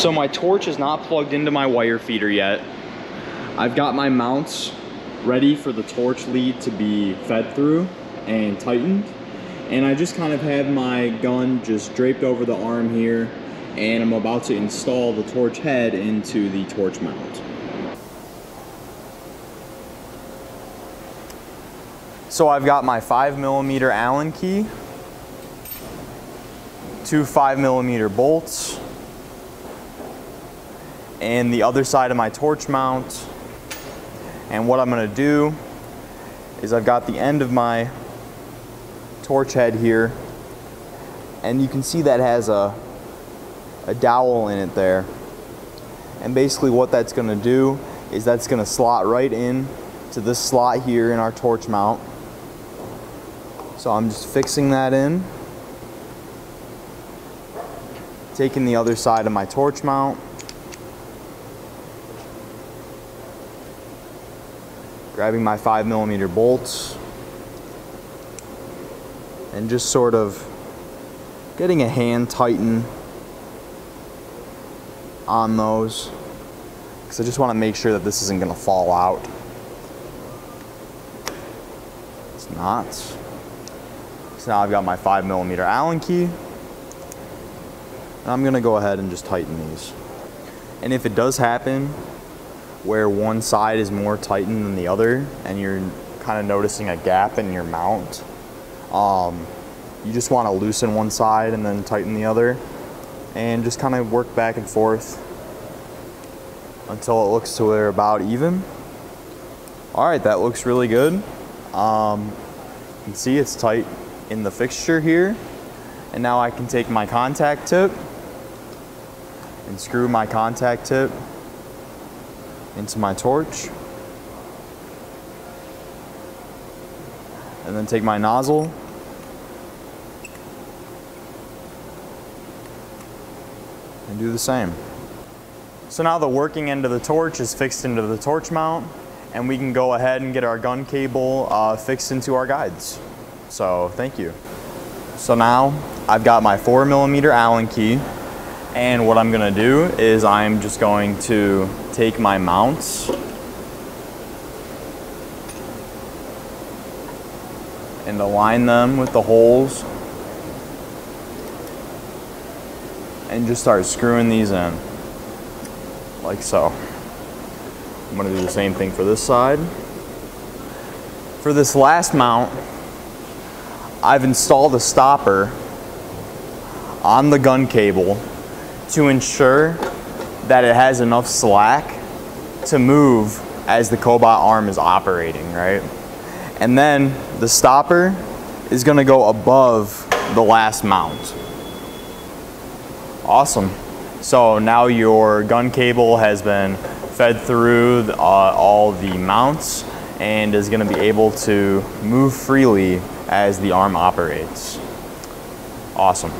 So my torch is not plugged into my wire feeder yet. I've got my mounts ready for the torch lead to be fed through and tightened. And I just kind of have my gun just draped over the arm here, and I'm about to install the torch head into the torch mount. So I've got my 5mm Allen key, 2 5mm bolts, and the other side of my torch mount. And what I'm going to do is I've got the end of my torch head here, and you can see that has a dowel in it there. And basically what that's going to do is that's going to slot right in to this slot here in our torch mount. So I'm just fixing that in, taking the other side of my torch mount, grabbing my 5mm bolts, and just sort of getting a hand tighten on those, because I just want to make sure that this isn't going to fall out. It's not. So now I've got my 5mm Allen key, and I'm going to go ahead and just tighten these. And if it does happen where one side is more tightened than the other and you're kind of noticing a gap in your mount, you just want to loosen one side and then tighten the other, and just kind of work back and forth until it looks to where about even. Alright, that looks really good. You can see it's tight in the fixture here, and now I can take my contact tip and screw my contact tip into my torch, and then take my nozzle and do the same. So now the working end of the torch is fixed into the torch mount, and we can go ahead and get our gun cable fixed into our guides. So thank you. So now I've got my 4mm Allen key, and what I'm going to do is I'm just going to take my mounts and align them with the holes and just start screwing these in like so. I'm going to do the same thing for this side. For this last mount, I've installed a stopper on the gun cable to ensure that it has enough slack to move as the Cobot arm is operating, right? And then the stopper is going to go above the last mount. Awesome. So now your gun cable has been fed through all the mounts and is going to be able to move freely as the arm operates. Awesome.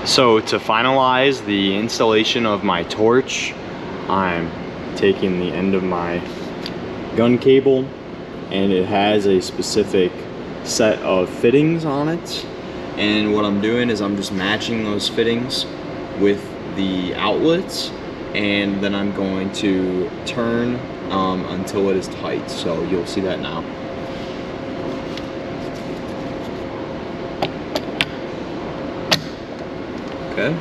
So to finalize the installation of my torch, I'm taking the end of my gun cable, and it has a specific set of fittings on it. And what I'm doing is I'm just matching those fittings with the outlets, and then I'm going to turn until it is tight. So you'll see that now. Okay.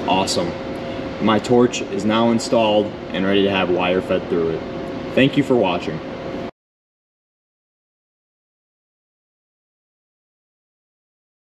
Awesome. My torch is now installed and ready to have wire fed through it. Thank you for watching.